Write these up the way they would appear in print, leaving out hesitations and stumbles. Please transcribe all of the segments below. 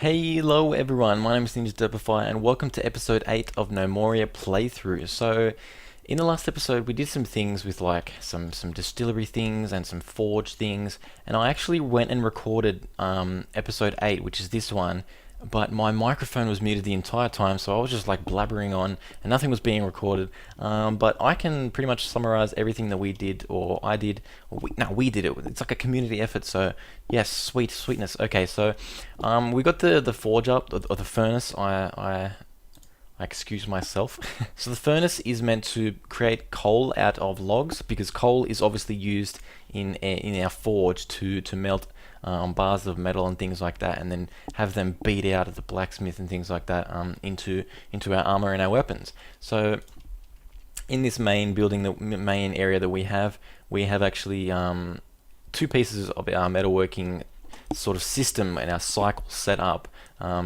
Hello everyone, my name is Derpify and welcome to episode 8 of Gnomoria playthrough. So, in the last episode we did some things with like some distillery things and some forge things, and I actually went and recorded episode 8, which is this one, but my microphone was muted the entire time, so I was just like blabbering on and nothing was being recorded. But I can pretty much summarize everything that we did, or I did, or we did it. It's like a community effort, so yes, sweetness. Okay, so we got the forge up, or the furnace. I excuse myself. So the furnace is meant to create coal out of logs, because coal is obviously used in our forge to melt bars of metal and things like that, and then have them beat out at the blacksmith and things like that into our armor and our weapons. So in this main building, the main area that we have actually two pieces of our metalworking sort of system and our cycle set up.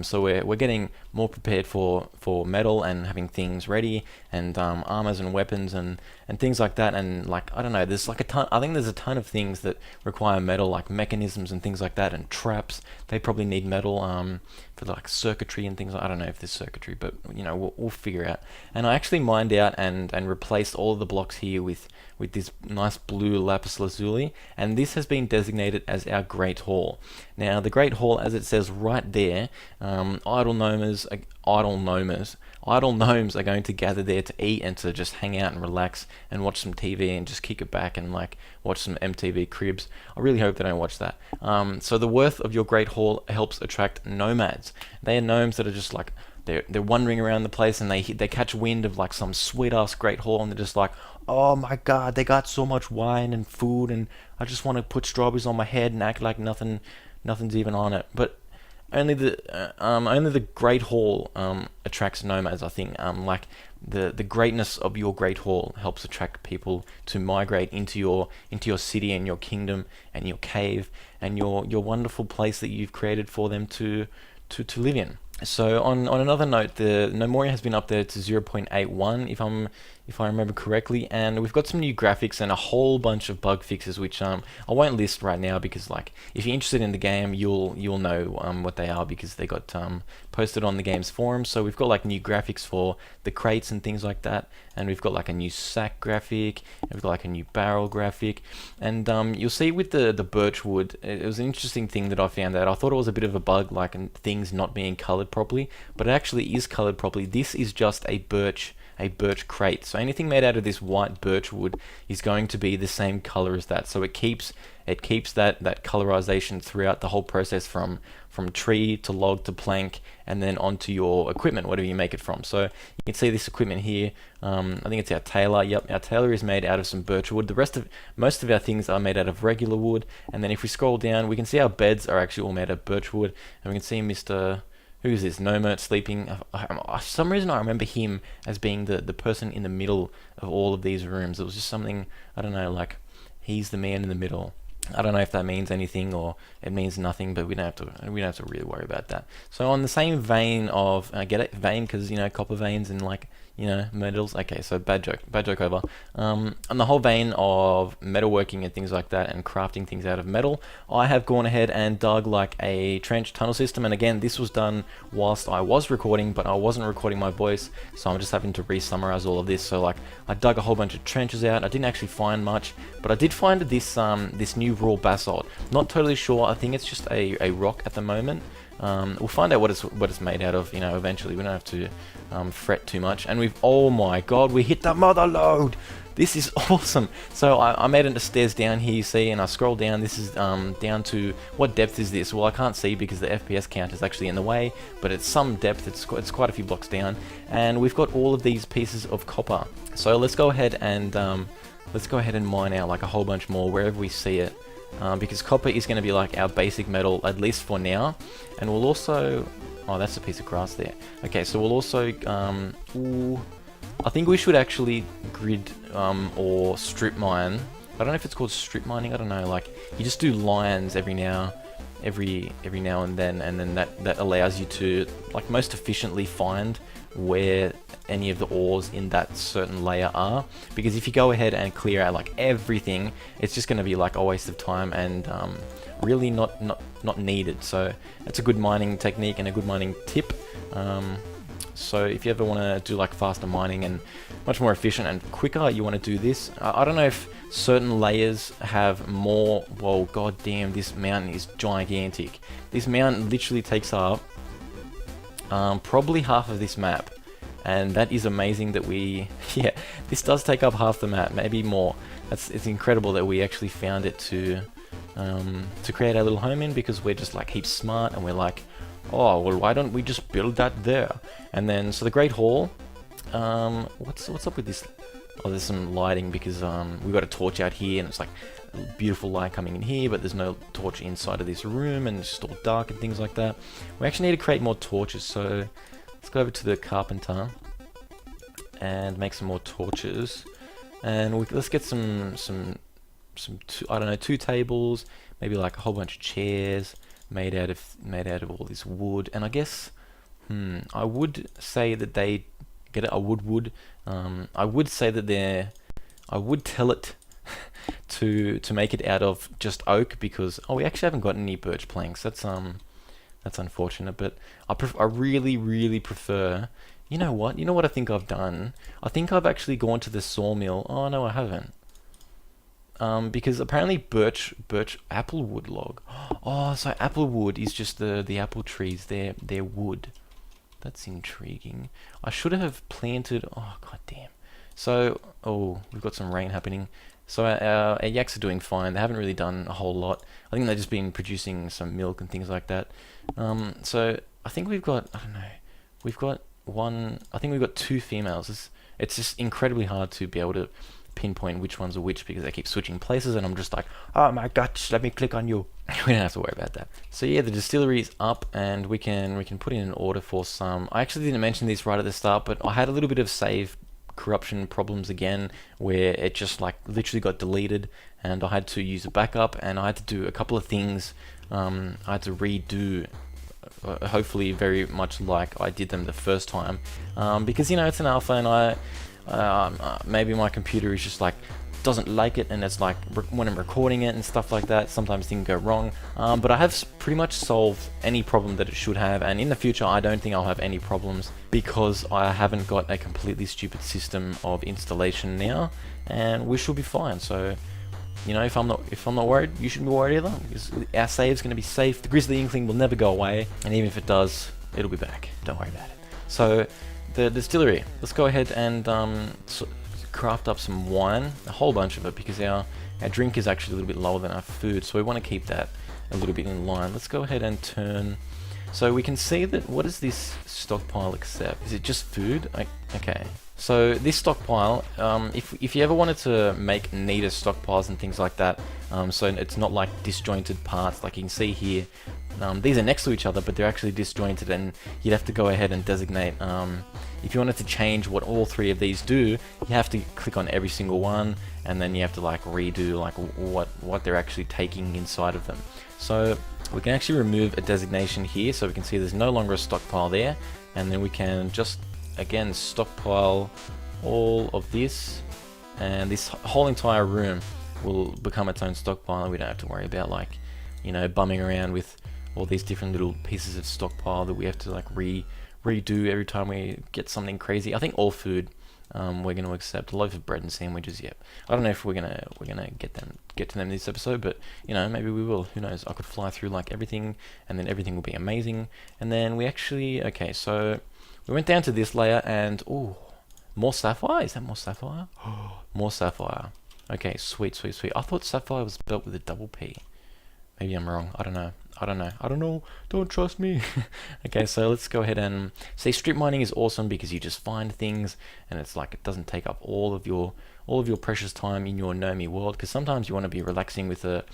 So we're getting more prepared for metal and having things ready, and armors and weapons and things like that. And like, I don't know, there's like a ton. I think there's a ton of things that require metal, like mechanisms and things like that, and traps. They probably need metal for like circuitry and things. I don't know if there's circuitry, but you know, we'll figure out. And I actually mined out and replaced all of the blocks here with this nice blue lapis lazuli, and this has been designated as our Great Hall. Now, the Great Hall, as it says right there, idle gnomes are going to gather there to eat and to just hang out and relax and watch some TV and just kick it back and like watch some MTV Cribs. I really hope they don't watch that. So the worth of your Great Hall helps attract nomads. They are gnomes that are just like, they're wandering around the place, and they catch wind of like some sweet ass Great Hall, and they're just like, oh my god, they got so much wine and food, and I just want to put strawberries on my head and act like nothing's even on it. But only the Great Hall attracts nomads, I think. Like the greatness of your Great Hall helps attract people to migrate into your city and your kingdom and your cave and your wonderful place that you've created for them to live in. So on another note, the Gnomoria has been up there to 0.81 if I remember correctly, and we've got some new graphics and a whole bunch of bug fixes, which I won't list right now, because like if you're interested in the game, you'll know what they are, because they got posted on the game's forums. So we've got like new graphics for the crates and things like that, and we've got like a new sack graphic, and we've got like a new barrel graphic, and you'll see with the birch wood, it was an interesting thing that I found out. I thought it was a bit of a bug, like things not being colored properly, but it actually is colored properly. This is just a birch crate, so anything made out of this white birch wood is going to be the same color as that. So it keeps that colorization throughout the whole process, from tree to log to plank, and then onto your equipment, whatever you make it from. So you can see this equipment here. I think it's our tailor. Yep, our tailor is made out of some birch wood. Most of our things are made out of regular wood. And then if we scroll down, we can see our beds are actually all made of birch wood, and we can see Mr. Who's this? Nomad sleeping. For some reason I remember him as being the person in the middle of all of these rooms. It was just something, I don't know, like he's the man in the middle. I don't know if that means anything or it means nothing, but we don't have to really worry about that. So on the same vein of, get it? Vein, because you know, copper veins and like, you know, metals. Okay, so bad joke over. On the whole vein of metalworking and things like that, and crafting things out of metal, I have gone ahead and dug like a trench tunnel system. And again, this was done whilst I was recording, but I wasn't recording my voice, so I'm just having to re-summarize all of this. So like, I dug a whole bunch of trenches out. I didn't actually find much, but I did find this new raw basalt. Not totally sure. I think it's just a rock at the moment. We'll find out what it's made out of, you know, eventually. We don't have to fret too much. And oh my god, we hit the mother lode! This is awesome. So I made it stairs down here, you see, and I scroll down. This is down to, what depth is this? Well, I can't see because the FPS count is actually in the way, but it's some depth. It's quite a few blocks down, and we've got all of these pieces of copper. So let's go ahead and mine out like a whole bunch more wherever we see it. Because copper is going to be like our basic metal, at least for now. And we'll also, oh, that's a piece of grass there. Okay, so we'll also, I think we should actually grid or strip mine. I don't know if it's called strip mining. I don't know. Like, you just do lines every now and then that allows you to like most efficiently find where any of the ores in that certain layer are, because if you go ahead and clear out like everything, it's just going to be like a waste of time and really not needed. So it's a good mining technique and a good mining tip. So if you ever want to do like faster mining and much more efficient and quicker, you want to do this. I don't know if certain layers have more. Well, god damn, this mountain is gigantic. This mountain literally takes up probably half of this map, and that is amazing that we yeah, this does take up half the map, maybe more. It's incredible that we actually found it to create our little home in, because we're just like heaps smart and we're like, oh well, why don't we just build that there? And then so the Great Hall, what's up with this? Oh, there's some lighting because we got a torch out here and it's like beautiful light coming in here, but there's no torch inside of this room and it's just all dark and things like that. We actually need to create more torches, so let's go over to the carpenter and make some more torches, and let's get some I don't know, 2 tables, maybe like a whole bunch of chairs made out of all this wood. And I guess I would say that they get it, I would say that I would tell it to make it out of just oak, because we actually haven't got any birch planks. That's unfortunate, but I really prefer. You know what I think I've done? I think I've actually gone to the sawmill. Oh no, I haven't. Because apparently birch applewood log. Oh, so applewood is just the apple trees. They're wood. That's intriguing. I should have planted. Oh god damn. So we've got some rain happening. So our yaks are doing fine. They haven't really done a whole lot. I think they've just been producing some milk and things like that. So I think we've got, I don't know, we've got one. I think we've got 2 females. It's just incredibly hard to be able to pinpoint which ones are which, because they keep switching places, and I'm just like, oh my gosh, let me click on you. We don't have to worry about that. So yeah, the distillery is up, and we can put in an order for some. I actually didn't mention this right at the start, but I had a little bit of save corruption problems again, where it just like literally got deleted, and I had to use a backup, and I had to do a couple of things. I had to redo, hopefully very much like I did them the first time, because it's an alpha, and maybe my computer is just like doesn't like it, and it's like when I'm recording it and stuff like that, sometimes things go wrong. But I have pretty much solved any problem that it should have, and in the future I don't think I'll have any problems, because I haven't got a completely stupid system of installation now, and we should be fine. So if I'm not worried, you shouldn't be worried either, because our save's going to be safe. The Grizzly Inkling will never go away, and even if it does, it'll be back. Don't worry about it. So the distillery, let's go ahead and craft up some wine, a whole bunch of it, because our drink is actually a little bit lower than our food, so we want to keep that a little bit in line. Let's go ahead and turn, so we can see that, what does this stockpile accept? Is it just food? Okay, so this stockpile, if you ever wanted to make neater stockpiles and things like that, so it's not like disjointed parts, like you can see here, these are next to each other, but they're actually disjointed, and you'd have to go ahead and designate. If you wanted to change what all 3 of these do, you have to click on every single one, and then you have to like redo like what they're actually taking inside of them. So we can actually remove a designation here, so we can see there's no longer a stockpile there, and then we can just again stockpile all of this, and this whole entire room will become its own stockpile. We don't have to worry about like bumming around with all these different little pieces of stockpile that we have to like redo every time we get something crazy. I think all food we're going to accept. A loaf of bread and sandwiches. Yep. I don't know if we're gonna get to them this episode, but maybe we will. Who knows? I could fly through like everything, and then everything will be amazing. And then we actually so we went down to this layer, and more sapphire. Is that more sapphire? More sapphire. Okay, sweet. I thought sapphire was spelled with a double P. Maybe I'm wrong. I don't know. Don't trust me. Okay, so let's go ahead and say strip mining is awesome, because you just find things, and it's like it doesn't take up all of your precious time in your Nomi world, because sometimes you want to be relaxing with a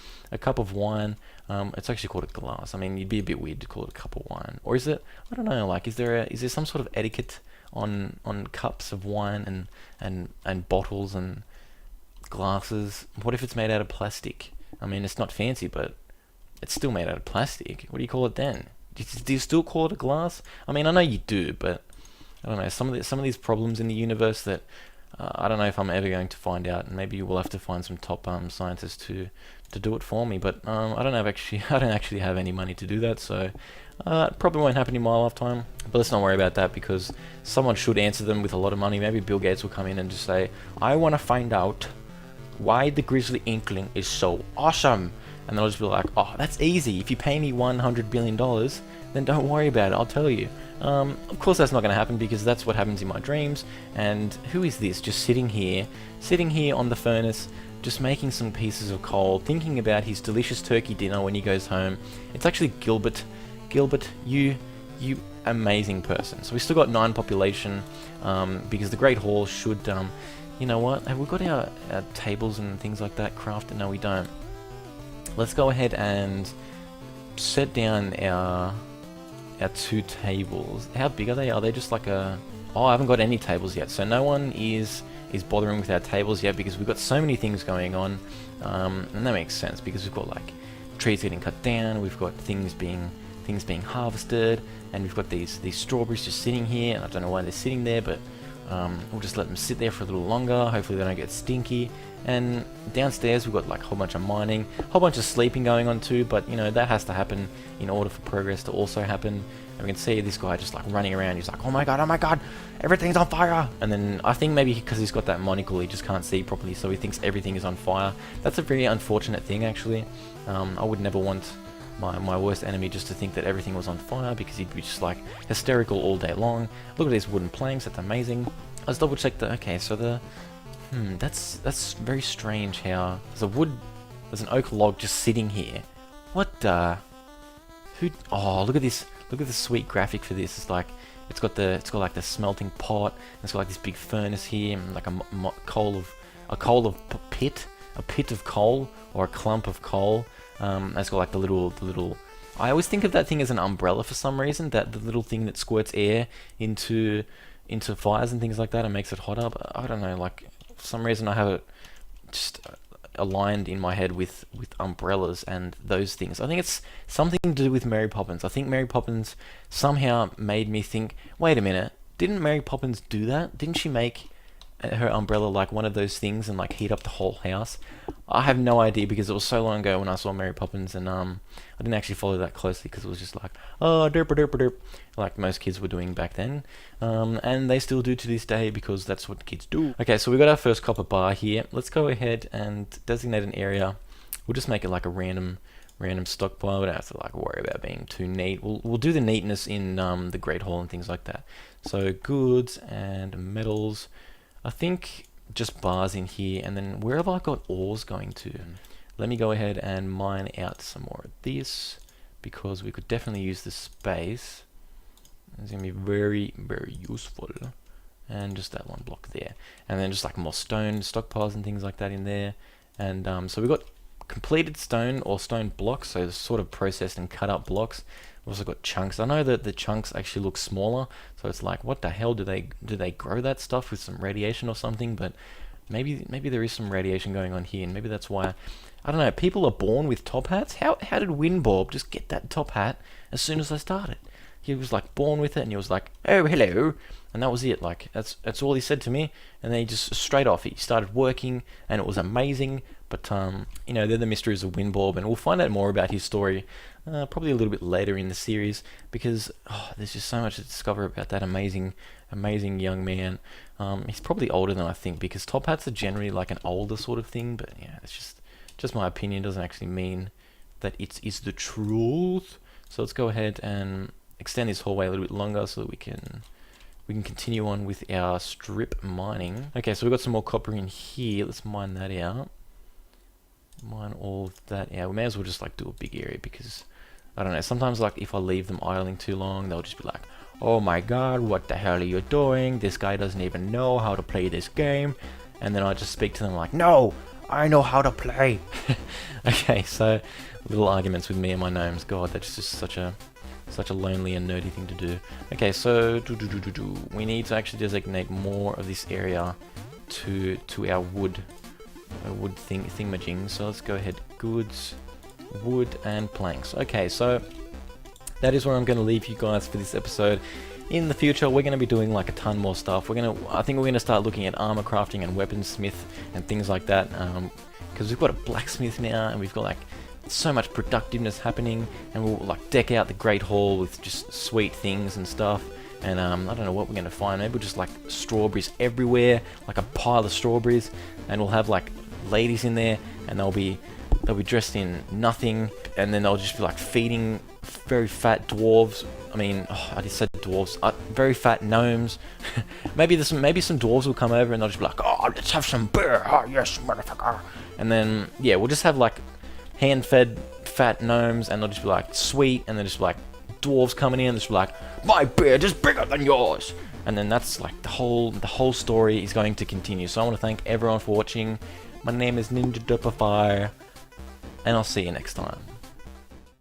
cup of wine. It's actually called a glass. I mean, you'd be a bit weird to call it a cup of wine, or is it? I don't know. Like, is there some sort of etiquette on cups of wine and bottles and glasses? What if it's made out of plastic? I mean, it's not fancy, but it's still made out of plastic. What do you call it then? Do you still call it a glass? I mean, I know you do, but I don't know, some of these problems in the universe that I don't know if I'm ever going to find out, and maybe we'll have to find some top scientists to do it for me. But I don't actually have any money to do that, so it probably won't happen in my lifetime. But let's not worry about that, because someone should answer them with a lot of money. Maybe Bill Gates will come in and just say, I want to find out why the Grizzly Inkling is so awesome. And then I'll just be like, oh, that's easy. If you pay me $100 billion, then don't worry about it, I'll tell you. Of course that's not going to happen, because that's what happens in my dreams. And who is this just sitting here on the furnace, just making some pieces of coal, thinking about his delicious turkey dinner when he goes home? It's actually Gilbert. Gilbert, you amazing person. So we still got 9 population, because the Great Hall should, you know what, have we got our tables and things like that crafted? No, we don't. Let's go ahead and set down our 2 tables. How big are they? Are they just like a... Oh, I haven't got any tables yet, so no one is bothering with our tables yet, because we've got so many things going on, and that makes sense, because we've got like trees getting cut down, we've got things being harvested, and we've got these strawberries just sitting here, and I don't know why they're sitting there, but we'll just let them sit there for a little longer. Hopefully they don't get stinky. And downstairs we've got like a whole bunch of mining, a whole bunch of sleeping going on too, but you know, that has to happen in order for progress to also happen. And we can see this guy just like running around. He's like, oh my god, everything's on fire. And then I think maybe because he's got that monocle, he just can't see properly, so he thinks everything is on fire. That's a very unfortunate thing, actually. I would never want my worst enemy just to think that everything was on fire, because he'd be just like hysterical all day long. Look at these wooden planks, that's amazing. Let's double check the... Okay, so the... that's very strange how... There's an oak log just sitting here. What the... Who... Oh, look at this. Look at the sweet graphic for this. It's like... It's got like the smelting pot. And it's got like this big furnace here, and like a pit of coal, or a clump of coal. And it's got like the little... I always think of that thing as an umbrella for some reason. That the little thing that squirts air into fires and things like that and makes it hotter. But I don't know, like... For some reason I have it just aligned in my head with umbrellas and those things. I think it's something to do with Mary Poppins. I think Mary Poppins somehow made me think, wait a minute, didn't Mary Poppins do that? Didn't she make her umbrella like one of those things and like heat up the whole house? I have no idea, because it was so long ago when I saw Mary Poppins, and I didn't actually follow that closely, because it was just like, oh, derp derp derp, like most kids were doing back then, and they still do to this day, because that's what kids do. Okay, so we got our first copper bar here. Let's go ahead and designate an area. We'll just make it like a random stockpile. We don't have to like worry about being too neat. We'll do the neatness in the Great Hall and things like that. So goods and metals. I think just bars in here, and then where have I got ores going to? Let me go ahead and mine out some more of this, because we could definitely use the space. It's going to be very, very useful. And just that one block there. And then just like more stone stockpiles and things like that in there. And so we've got completed stone or stone blocks, so sort of processed and cut up blocks. We've also got chunks. I know that the chunks actually look smaller, so it's like, what the hell, do they grow that stuff with some radiation or something? But maybe there is some radiation going on here, and maybe that's why. I don't know. People are born with top hats. How did Windborb just get that top hat as soon as I started? He was like born with it, and he was like, oh hello, and that was it. Like that's all he said to me, and then he just straight off he started working, and it was amazing. But you know, they're the mysteries of Windborb, and we'll find out more about his story probably a little bit later in the series, because there's just so much to discover about that amazing young man. He's probably older than I think, because top hats are generally like an older sort of thing. But yeah, it's just my opinion. Doesn't actually mean that it is the truth. So let's go ahead and extend this hallway a little bit longer so that we can continue on with our strip mining. Okay, so we've got some more copper in here. Let's mine that out. Mine all of that out. We may as well just like do a big area, because I don't know, sometimes like if I leave them idling too long, they'll just be like, oh my god, what the hell are you doing? This guy doesn't even know how to play this game. And then I just speak to them like, no, I know how to play. Okay, so little arguments with me and my gnomes. God, that's just such a lonely and nerdy thing to do. Okay, so we need to actually designate more of this area to our wood thingamajig. So let's go ahead, goods, wood and planks. Okay, so that is where I'm going to leave you guys for this episode. In the future, we're going to be doing like a ton more stuff. I think we're going to start looking at armor crafting and weaponsmith and things like that, because we've got a blacksmith now, and we've got like so much productiveness happening, and we'll like deck out the Great Hall with just sweet things and stuff. And I don't know what we're going to find. Maybe we'll just like strawberries everywhere, like a pile of strawberries, and we'll have like ladies in there, and they'll be dressed in nothing, and then they'll just be like feeding very fat dwarves. I mean, I just said dwarves. Very fat gnomes. maybe some dwarves will come over and they'll just be like, oh, let's have some beer. Oh yes, motherfucker. And then yeah, we'll just have like hand-fed fat gnomes, and they'll just be like sweet, and then just like dwarves coming in, just be like, my beard is bigger than yours. And then that's like the whole story is going to continue. So I want to thank everyone for watching. My name is Ninja Derpify, and I'll see you next time.